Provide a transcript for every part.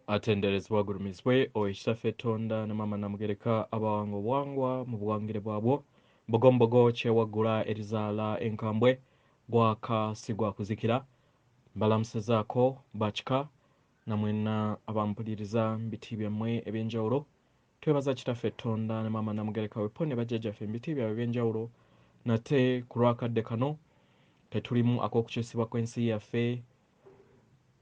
atenderezebwa gulumizibwe oekitaffe Tonda ne Maama Namugereka abawango bwangwa mu buwangire bwabwo mbogombogo kyewaggula erizaala enkambwe gwakasigwa kuzikira mbalamusezaako bakika namwena abampuliriza mbiti byammwe ebyenjawulo twebaza kitaffe Tonda ne Maama Namugereka wepo ne bajjajjaffe mbiti byabwe ebyenjawulo nate ku lwakadde kano tetulimu ak'okukyusibwa kw'ensi yaffe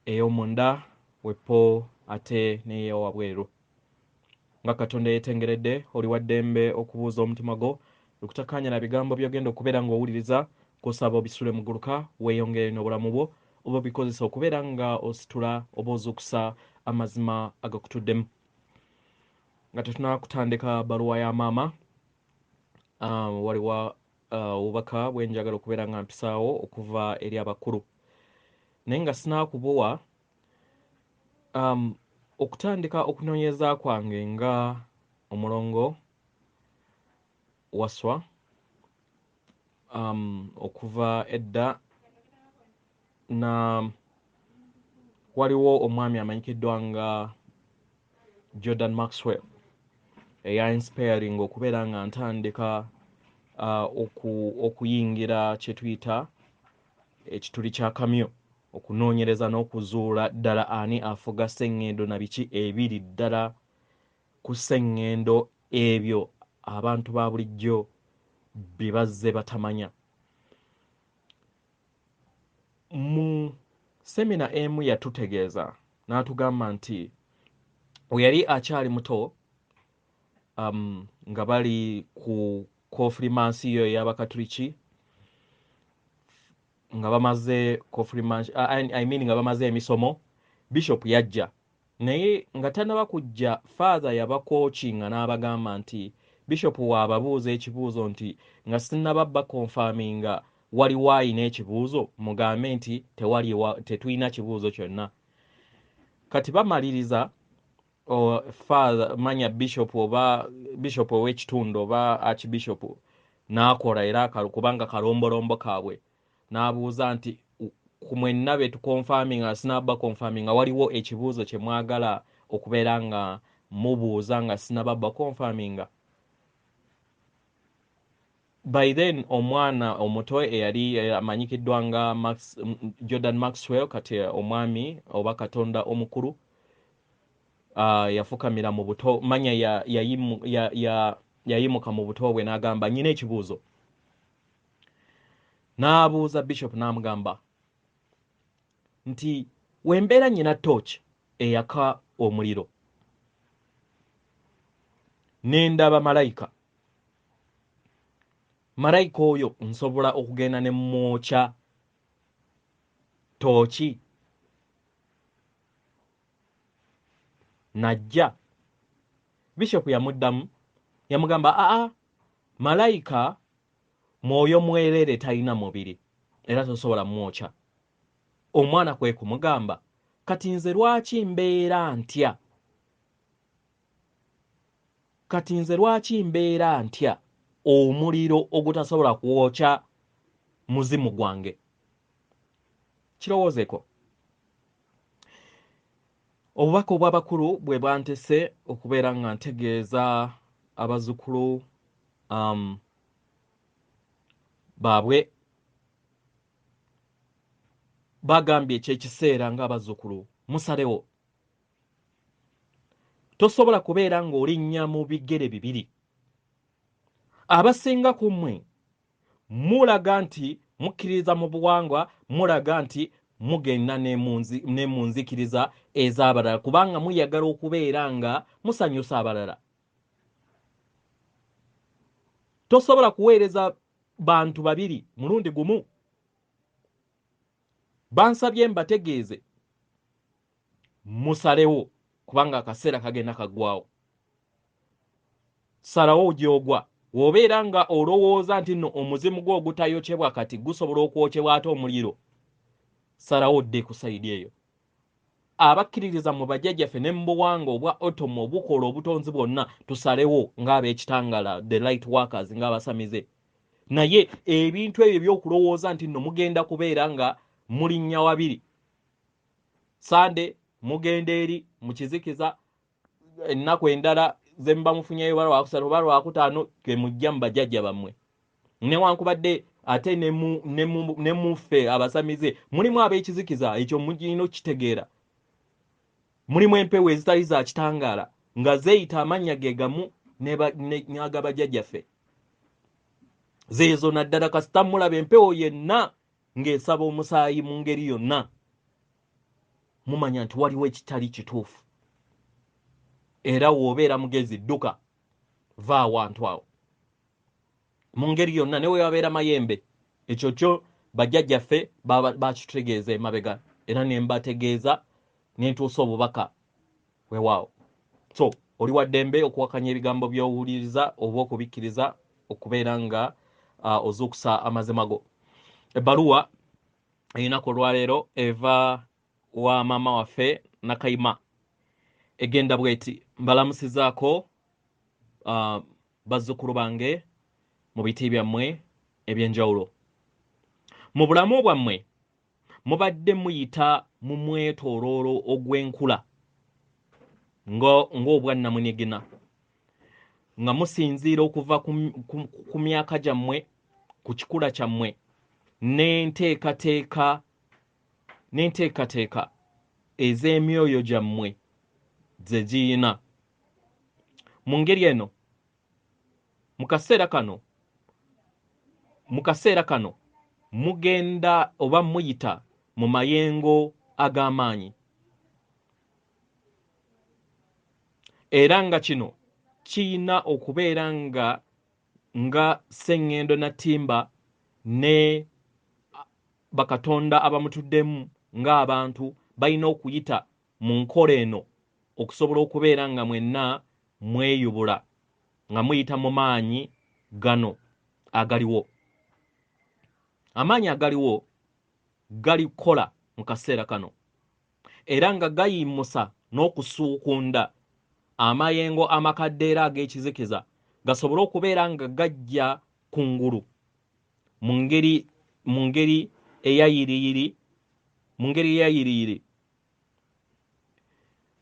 ey'omunda wepo ate neyo wabweru nga Katonda yetengeredde oli waddembe okubuuza omutima gwo lukutakanya na bigambo byogenda okubeera ng'owuliriza kusaba obisule muguluka weeyongere n'obulamu bwo oba bikozesa okubeera nga ositula oba ozuukusa amazima agakutuddemu nga tetunakutandika baluwa ya maama waliwo obubaka bwenjagala okubeera nga mpisaawo okuva eri abakulu naye nga sinaakubuwa okutandika okunoonyeza kwange nga omulongo waswa okuva edda na waliwo omwami amanyikiddwa nga Jordan Maxwell eya inspiring okubeera nga ntandika okuyingira kye tuyita ekituli kya kamyo okunoonyereza n'okuzuula ddala ani afuga sseŋŋendo na biki ebiri ddala ku sseŋŋendo ebyo abantu ba bulijjo bye bazze batamanya. Mu semina emu yatutegeeza n'atugamba nti we yali akyali muto nga bali ku konfirimansi yo ey'Abakatuliki nga bamaze konfirimansi nga bamaze emisomo bishop yajja naye nga tannaba kujja father yabakookinga n'abagamba nti bishop waababuuza ekibuuzo nti nga sinnababba konfaminga waliwo ayina ekibuuzo mugambe nti tetulina kibuuzo kyonna kati bamaliriza father manya bishop oba bishop ow'ekitundu oba archbishop n'akola era kubanga kalombolombo kaabwe n'abuuza nti ku mwenna be tukonfaminga sinabba konfaminga waliwo ekibuuzo kye mwagala okubeera nga mubuuza nga sinababba konfaminga. By then omwana omuto eyali amanyikiddwa nga Jordan Maxwell kati omwami oba Katonda omukulu yafukamira mu buto manya yayimuka mu buto bwe n'agamba nyina ekibuuzo n'abuuza bishop n'amugamba nti wembeera nyina torch eyaka omuliro n'endaba malayika oyo nsobola okugenda ne mwokya tooki najja bishop yamuddamu yamugamba malayika mwoyo mwerere talina mubiri era tosobola mwokya. Omwana kwe kumugamba kati nze lwaki mbeera ntya omuliro ogutasobola kwokya muzimu gwange. Kirowoozeeko obubaka obw'abakulu bwe bwantese okubeera nga ntegeeza abazzukulu baabwe bagambye ekyekiseera ng'abazzukulu musalewo tosobola kubeera ng'olinnya mu bigere bibiri. Abasinga ku mmwe mulaga nti mukkiririza mu buwangwa mulaga nti mugenda ne mu nzikiriza ez'abalala kubanga muyagala okubeera nga musanyusa abalala. Tosobola kuweereza bantu babiri mulundi gumu. Bansabye mbategeeze musalewo kubanga akaseera kagenda kaggwawo. Salawo gy'ogwa wobeera nga olowooza nti nno omuzimu gwo ogutayokyebwa kati gusobola okwokyebwa ate omuliro. Salawo dde ku sayidi eyo. Abakkiririza mu bajjajjaffe ne mu buwangwa obwa otomo obukola obutonzi bwonna tusalewo ng'ab'ekitangala the light workers ng'abasamize. Naye ebintu ebyo by'okulowooza nti nno mugenda kubeera nga mulinnya wabiri Sunday mugenda eri mu kizikiza ennaku endala ze mba mufunyeyo balwa kusatu balwa kutaano ke mujja mu bajjajja bammwe newankubadde ate ne muffe abasamize mulimu ab'ekizikiza ekyo mugina okitegeera mulimu empewo ezitali za kitangaala nga zeeyita amannya ge gamu n'agabajjajjaffe zeezo naddala kasita mulaba empewo yenna ng'esaba omusaayi mu ngeri yonna mumanya nti waliwo ekitali kituufu era w'obeera mugezi dduka va awantu awo mu ngeri yonna ne wewabeera mayembe ekyo kyo bajjajjaffe bakitutegeeza emabega era ne mbategeeza ne ntuusa obubaka weewaawo so oli wa ddembe okuwakanya ebigambo by'owuliriza oba okubikkiriza okubeera nga ozuukusa amazima go ebbaluwa eyinaku olwaleero eva wa maama waffe Nakayima egenda bweti mbalamusizaako bazzukulu bange mu biti byammwe eby'enjawulo mu bulamu bwammwe mubadde muyita mu mwetooloolo ogw'enkula ng'obwannamunigina nga musinziira okuva ku myaka gyammwe ku kikula kyammwe n'enteekateeka ez'emyoyo gyammwe ze giyina mu ngeri eno mu kaseera kano mugenda oba muyita mu mayengo ag'amaanyi era nga kino kiyina okubeera nga sseŋŋendo na ttimba ne bakatonda abamutuddemu ng'abantu balina okuyita mu nkola eno okusobola okubeera nga mwenna mweyubula nga muyita mu maanyi gano agaliwo amaanyi agaliwo galikola mu kaseera kano era nga gayimusa n'okusuukunda amayengo amakadde era ag'ekizikiza gasobole okubeera nga gajja kungulu mu ngeri eyayiriyiri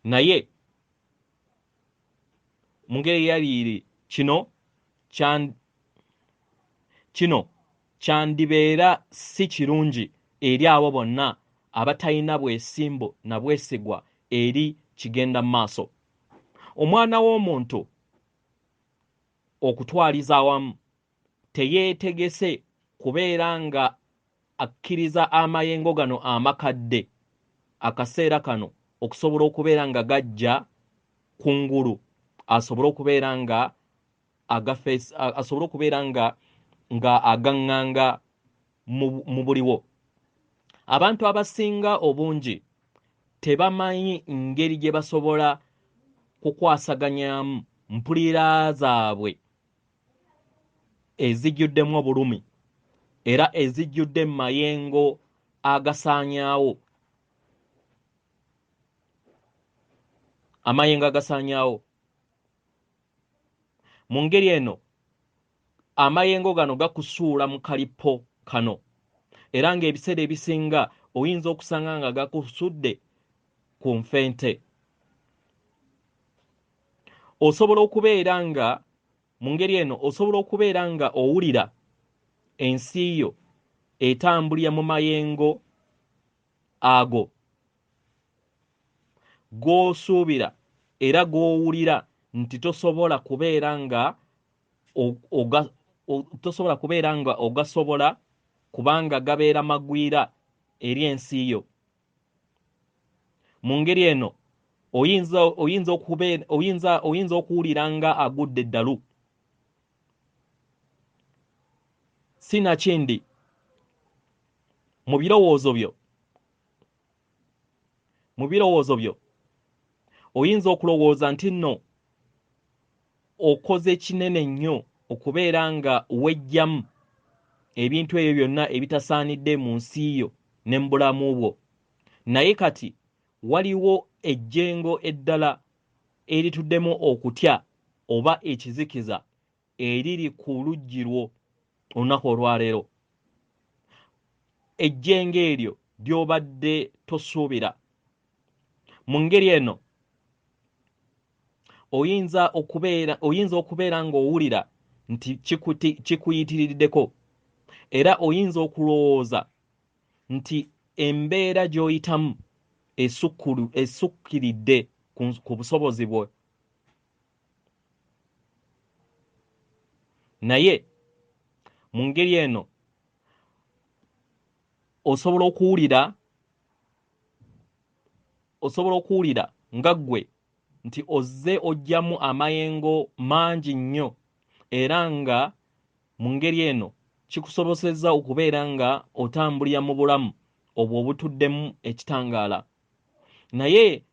naye mu ngeri eyayiriyiri kino kyandibeera si kirungi eri abo bonna abatalina bwesimbo na bwesigwa eri kigenda mu maaso omwana w'omuntu okutwaliza awamu teyeetegese kubeera nga akkiriza amayengo gano amakadde akaseera kano okusobola okubeera nga gajja kungulu asobole okubeera nga agaŋŋanga mu buliwo abantu abasinga obungi tebamanyi ngeri gye basobola kukwasaganyamu mpulira zaabwe ezijjuddemu obulumi era ezijjudde mu mayengo agasaanyaawo mu ngeri eno amayengo gano gakusuula mu kalipo kano era ng'ebiseera ebisinga oyinza okusanga nga gakusudde ku nfente osobola okubeera nga mu ngeri eno osobola okubeera nga owulira ensi yo etambulira mu mayengo ago g'osuubira era g'owulira nti tosobola kubeera nga ogasobola kubanga gabeera magwira eri ensi yo mu ngeri eno oyinza okuwulira nga agudde eddalu sinakindi mu birowoozo byo oyinza okulowooza nti nno okoze kinene nnyo okubeera nga wejjamu ebintu ebyo byonna ebitasaanidde mu nsi yo ne mu bulamu bwo naye kati waliwo ejjengo eddala erituddemu okutya oba ekizikiza eriri ku luggi lwo olunaku olwaleero ejjengo eryo ly'obadde tosuubira mu ngeri eno oyinza okubeera ng'owulira nti kikuyitiriddeko era oyinza okulowooza nti embeera gy'oyitamu esukkiridde ku busobozi bwo, naye mu ngeri eno osobola okuwulira nga ggwe nti ozze ojjamu amayengo mangi nnyo era nga mu ngeri eno kikusobosezza okubeera nga otambulira mu bulamu obwo obutuddemu ekitangaala. Naye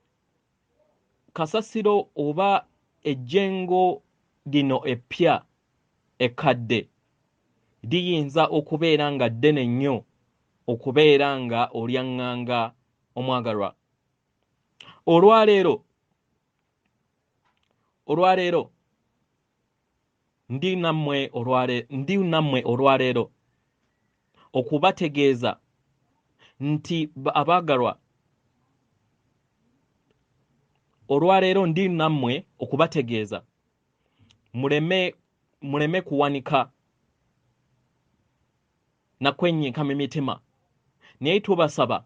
kasasiro oba ejjengo lino eppya ekkadde liyinza okubeera nga ddene nnyo okubeera nga olyaŋŋanga omwagalwa. Olwaleero ndi nammwe olwaleero okubategeeza nti abaagalwa, olwaleero ndi nammwe okubategeeza muleme kuwanika na kwennyika mu mitima, naye tubasaba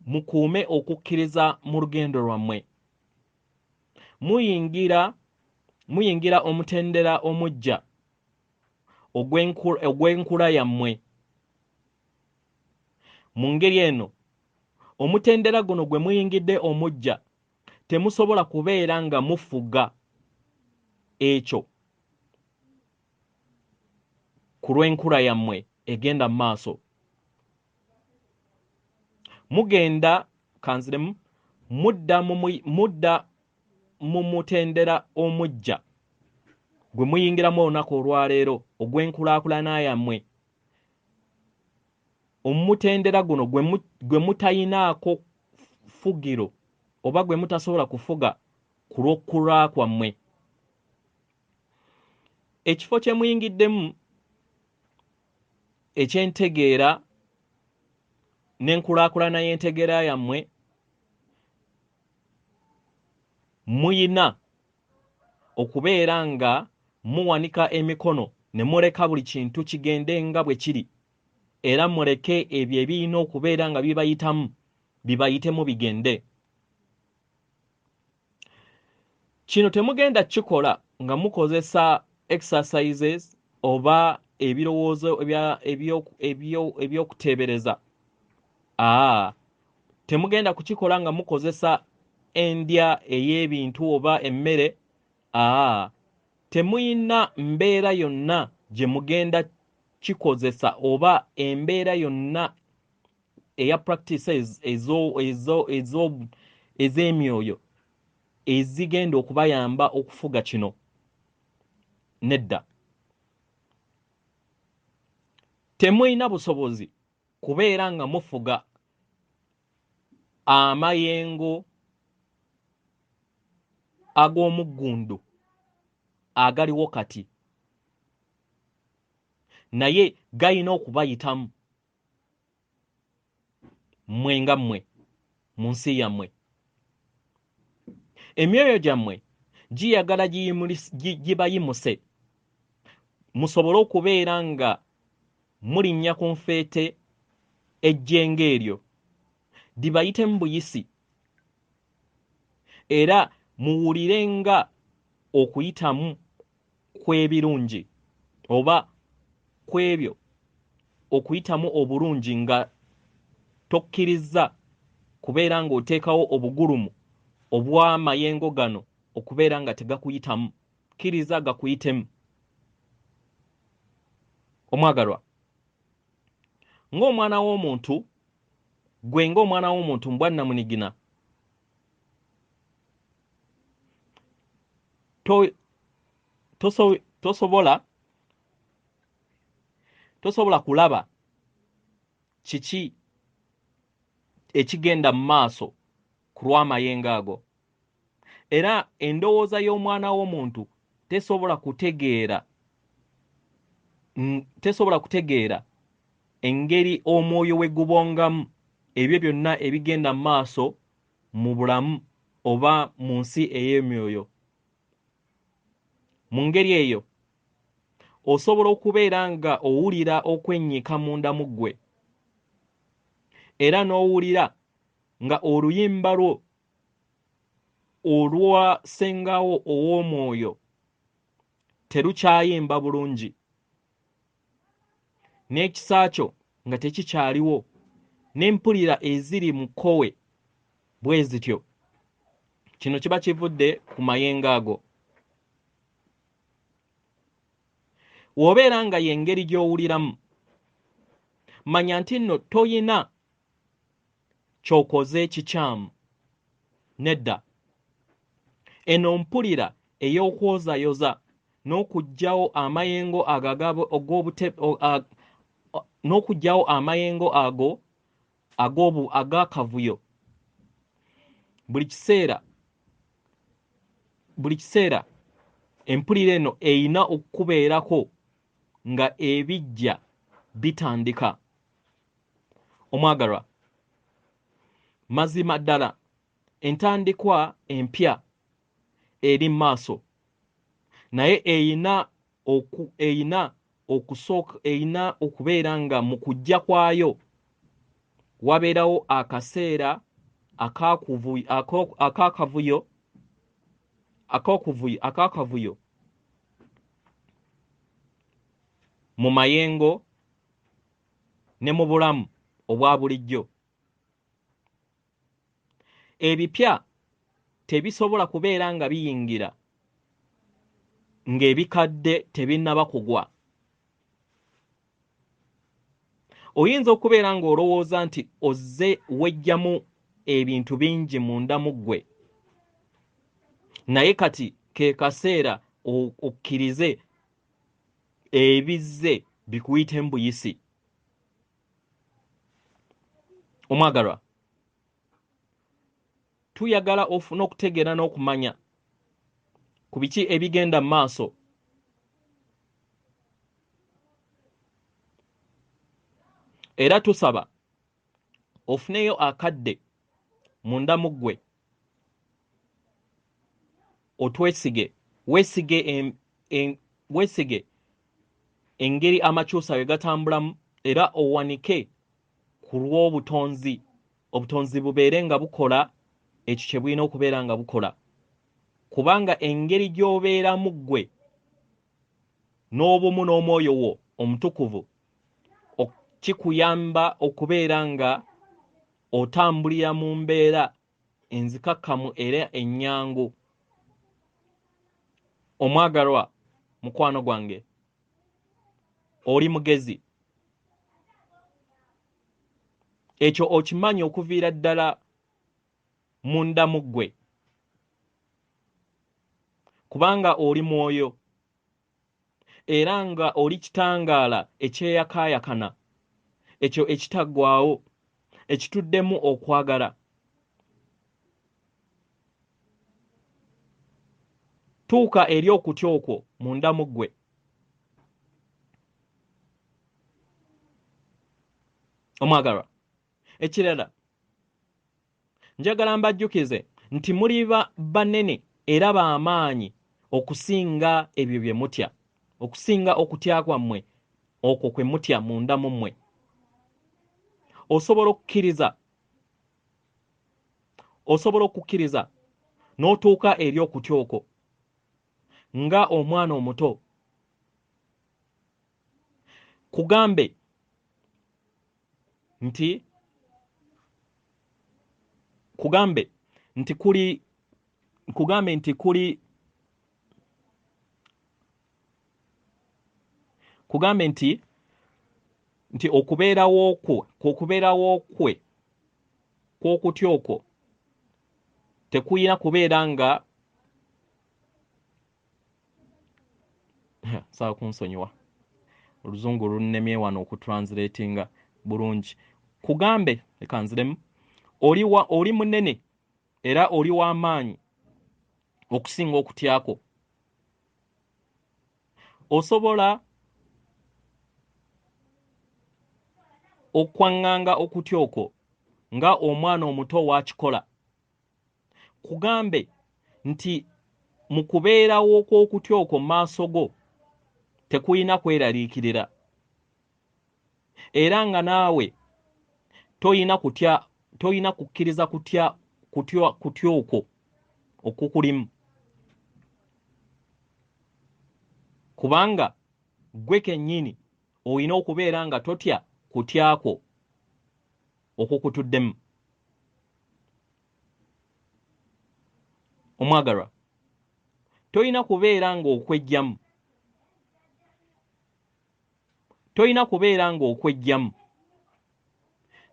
mukuume okukkiriza mu lugendo lwammwe. Muyingira omutendera omuggya ogw'enkula yammwe. Mu ngeri eno omutendera guno gwe muyingidde omuggya temusobola kubeera nga mufuga ekyo ku lw'enkula yammwe egenda mu maaso. Mugenda kanziremu mudda mu mutendera omuggya gwe muyingiramu olunaku olwaleero ogw'enkulaakulana yammwe. Omutendera guno gwe mutayinaako fugiro oba gwe mutasobola kufuga ku lw'okulwa kwammwe. Ekifo kye muyingiddemu ekyentegeera n'enkulaakulana y'entegeera yammwe, muyina okubeera nga muwanika emikono ne muleka buli kintu kigende nga bwe kiri, era muleke ebyo ebirina okubeera nga bibayitamu bibayitemu bigende. Kino temugenda kikola nga mukozesa exercises oba ebirowoozo ebyokuteebereza. Temugenda kukikola nga mukozesa endya ey'ebintu oba emmere. Temuyina mbeera yonna gye mugenda kikozesa oba embeera yonna eya practices ez'emyoyo ezigenda okubayamba okufuga kino. Nedda. Temuyina busobozi kubeera nga mufuga amayengo ag'omuggundu agaliwo kati, naye gayina okubayitamu mmwe nga mmwe mu nsi yammwe. Emyoyo gyammwe giyagala gibayimuse musobole okubeera nga mulinnya ku nfeete ejjengo eryo libayitemu buyisi, era muwulirenga okuyitamu kw'ebirungi oba kw'ebyo okuyitamu obulungi nga tokkirizza kubeera ng'oteekawo obugulumu obw'amayengo gano okubeera nga tegakuyitamu. Kkiriza gakuyitemu. Omwagalwa, ng'omwana w'omuntu, gwe ng'omwana w'omuntu mbwannamunigina, tosobola kulaba kiki ekigenda mu maaso ku lw'amayengo ago, era endowooza y'omwana w'omuntu tesobola kutegeera engeri omwoyo we gubongamu ebyo byonna ebigenda mu maaso mu bulamu oba mu nsi ey'emyoyo. Mu ngeri eyo osobola okubeera nga owulira okwennyika munda mu ggwe era n'owulira nga oluyimba lwo olwasengawo ow'omwoyo terukyayimba bulungi, n'ekisa kyo nga tekikyaliwo, n'empulira eziri mu kkowe bwe zityo. Kino kiba kivudde ku mayengo ago. W'obeera nga y'engeri gy'owuliramu, manya nti nno toyina ky'okoze kikyamu. Nedda. Eno mpulira ey'okwozayoza n'okuggyawo amayengo n'okuggyawo amayengo ago ag'akavuyo. Buli kiseera empulira eno eyina okukubeerako nga ebijja bitandika. Omwagalwa, mazima ddala entandikwa empya eri maaso, naye eyina okubeera nga mu kujja kwayo wabeerawo akaseera ak'akavuyo mu mayengo ne mu bulamu obwa bulijjo. Ebipya tebisobola kubeera nga biyingira ng'ebikadde tebinnaba kugwa. Oyinza okubeera ng'olowooza nti ozze wejjamu ebintu bingi munda mu ggwe, naye kati ke kaseera okkirize ebizze bikuyitemu buyisi. Omwagalwa, tuyagala ofune okutegeera n'okumanya ku biki ebigenda mu maaso. Era tusaba ofuneyo akadde munda mu ggwe, otwesige, weesige engeri amakyusa we gatambulamu, era owanike ku lw'obutonzi. Obutonzi bubeere nga bukola ekyo kye bulina okubeera nga bukola, kubanga engeri gy'obeeramu ggwe n'obumu n'omwoyo wo omutukuvu kikuyamba okubeera nga otambulira mu mbeera enzikakkamu era ennyangu. Omwagalwa, mukwano gwange, oli mugezi. Ekyo okimanyi okuviira ddala munda mu ggwe, kubanga oli mwoyo era nga oli kitangaala ekyeyakaayakana, ekyo ekitaggwaawo, ekituddemu okwagala. Tuuka eri okutya okwo munda mu ggwe. Omwagalwa, ekirala njagala mbajjukize nti muli banene era b'amaanyi okusinga ebyo bye mutya, okusinga okutya kwammwe okwo kwe mutya munda mu mmwe. Osobola okukkiriza n'otuuka eri okutya okwo nga omwana omuto. Kugambe nti okubeerawo kwe kw'okutya okwo tekuyina kubeera nga sawa kunsonyiwa, oluzungu lunnemye wano okutranslatinga bulungi. Kugambe, leka nziremu, oli munene era oli w'amaanyi okusinga okutyako. Osobola okwaŋŋanga okutya okwo nga omwana omuto waakikola, kugambe nti mu kubeerawo kw'okutya okwo mu maaso go tekuyina kweraliikirira, era nga naawe toyina kukkiriza kutya okwo okukulimu, kubanga gwe kennyini oyina okubeera nga totya kutyako okukutuddemu. Omwagalwa, toyina kubeera ng'okwejjamu, toyina kubeera ng'okwejjamu,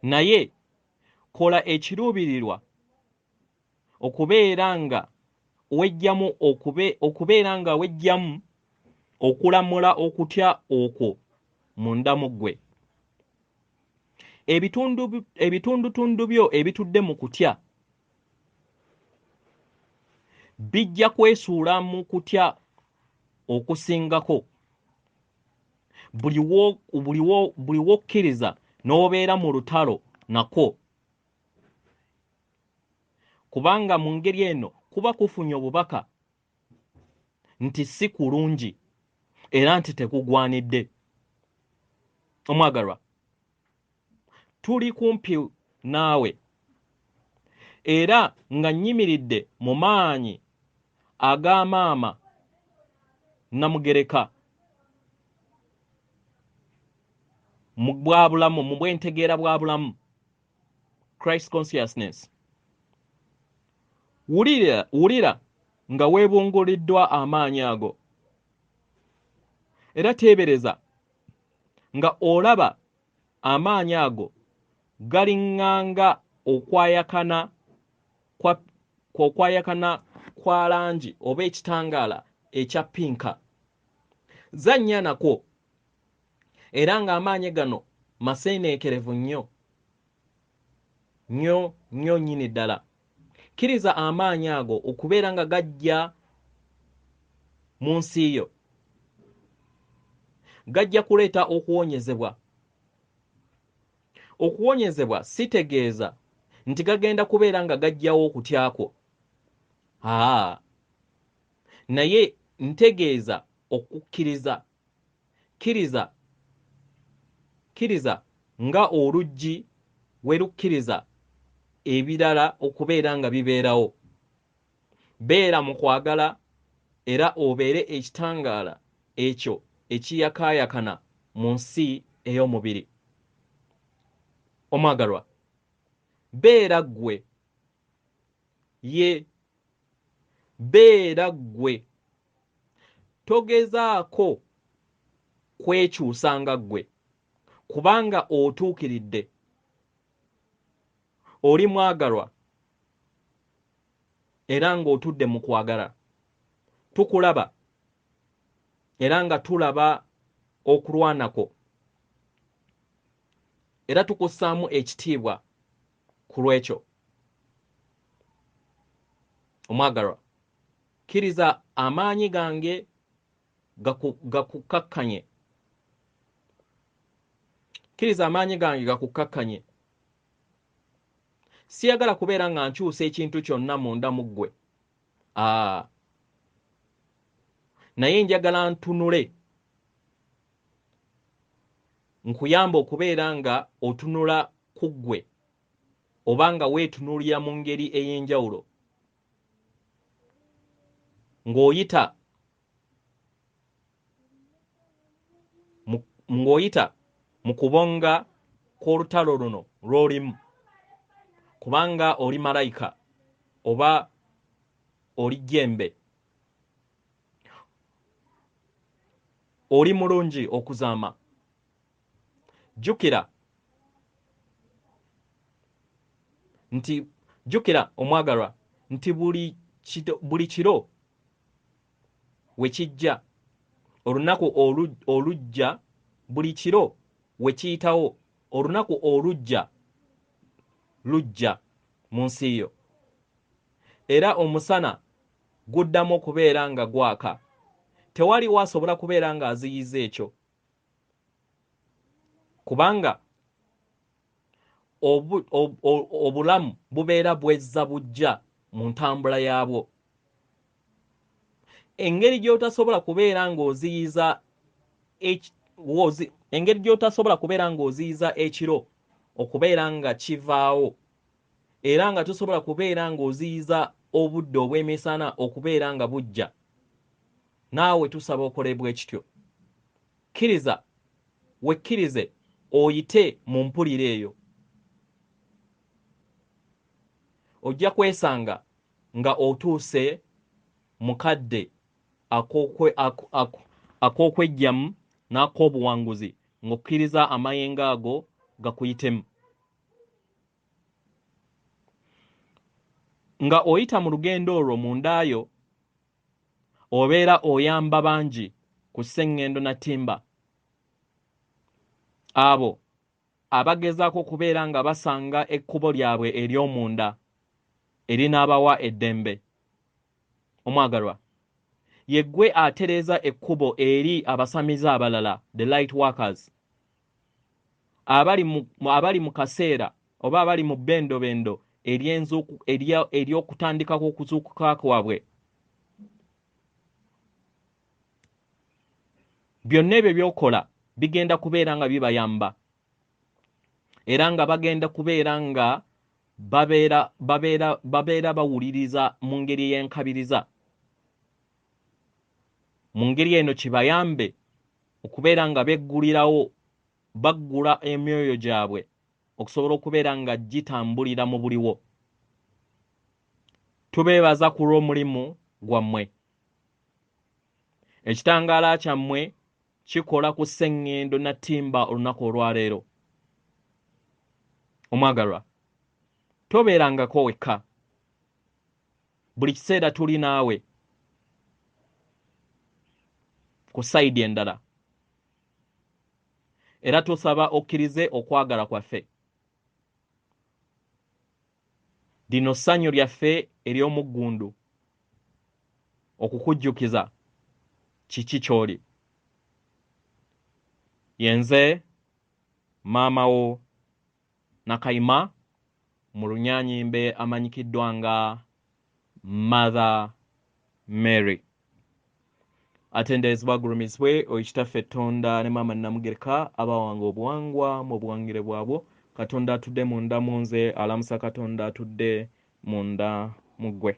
naye kola ekiruubirirwa okubeera nga wejjamu okulamula okutya okwo munda mu ggwe. Ebitundutundu byo ebitudde mu kutya bijja kwesuula mu kutya okusingako buli wokkiriza n'obeera mu lutalo nako, kubanga mu ngeri eno kuba kufunye obubaka nti si kulungi era nti tekugwanidde. Omwagalwa, tuli kumpi naawe era nga nnyimiridde mu maanyi aga maama Namugereka mu bwabulamu, mu bwentegeera bwa bulamu, Christ consciousness. Wulira nga weebunguluddwa amaanyi ago, era teebereza nga olaba amaanyi ago galiŋŋanga okwayakana kwa langi oba ekitangaala ekya pinka. Zannya nako, era ng'amaanyi gano maseeneekerevu nnyo nnyini ddala. Kkiriza amaanyi ago okubeera nga gajja mu nsi yo, gajja kuleeta okuwonyezebwa. Okuwonyezebwa sitegeeza nti gagenda kubeera nga gajjawo okutyako, naye ntegeeza okukkiriza. Kkiriza nga oluggi we lukkiriza ebirala okubeera nga bibeerawo. Beera mu kwagala era obeere ekitangaala ekyo ekiyakaayakana mu nsi ey'omubiri. Omwagalwa, beera ggwe, beera ggwe, togezaako kwekyusa nga ggwe, kubanga otuukiridde, oli mwagalwa era ng'otudde mu kwagala. Tukulaba era nga tulaba okulwanako, era tukussaamu ekitiibwa ku lw'ekyo. Omwagalwa, kkiriza amaanyi gange gakukkakkanye. Kkiriza amaanyi gange gakukkakkanye. Siyagala kubeera nga nkyusa ekintu kyonna munda mu ggwe, naye njagala ntunule, nkuyamba okubeera nga otunula ku ggwe oba nga weetunuulira mu ngeri ey'enjawulo, ng'oyita mu kubonga kw'olutalo luno lw'olimu, kubanga oli malayika oba oli jjembe, oli mulungi okuzaama. Jjukira omwagalwa nti buli kiro we kijja, olunaku olujja, buli kiro we kiyitawo, olunaku olujja lujja mu nsi yo, era omusana guddamu okubeera nga gwaka. Tewaliwo asobola kubeera ng'aziyiza ekyo, kubanga obulamu bubeera bwezza bujja mu ntambula yaabwo. Engeri gy'otasobola kubeera ng'oziyiza engeri gy'otasobola kubeera ng'oziyiza ekiro okubeera nga kivaawo, era nga tosobola kubeera ng'oziyiza obudde obw'emisana okubeera nga bujja, naawe tusaba okolebwa ekityo. Kkiriza, wekkirize oyite mu mpulira eyo, ojja kwesanga nga otuuse mukadde ak'okwejjamu n'ak'obuwanguzi ng'okkiriza amayengo ago gakuyitemu. Nga oyita mu lugendo olwo mundaayo obeera oyamba bangi ku sseŋŋendo na ttimba, abo abagezaako okubeera nga basanga ekkubo lyabwe ery'omunda erinaabawa eddembe. Omwagalwa, yeggwe atereeza ekkubo eri abasamize abalala, the light workers, abali mu kaseera oba abali mu bbendobendo ery'okutandikako okuzuukuka kwabwe. Byonna ebyo by'okola bigenda kubeera nga bibayamba, era nga bagenda kubeera nga babeera bawuliriza mu ngeri ey'enkabiriza. Mu ngeri eno kibayambe okubeera nga baggula emyoyo gyabwe okusobola okubeera nga gitambulira mu buliwo. Tubeebaza ku lw'omulimu gwammwe. Ekitangaala kyammwe kikola ku sseŋŋendo na ttimba olunaku olwaleero. Omwagalwa, tobeerangako wekka. Buli kiseera tuli naawe ku sayidi endala, era tusaba okkirize okwagala kwaffe. Lino ssanyu lyaffe ery'omuggundu okukujjukiza kiki ky'oli. Yenze maama wo Nakayima, mu lunyaanyimbe amanyikiddwa nga Mother Mary. Atendeezebwa agulumizibwe Oikitaffe Tonda ne Maama Namugereka abawanga obuwangwa mu buwangire bwabwo. Katonda atudde munda mu nze, alamusa Katonda atudde munda mu ggwe.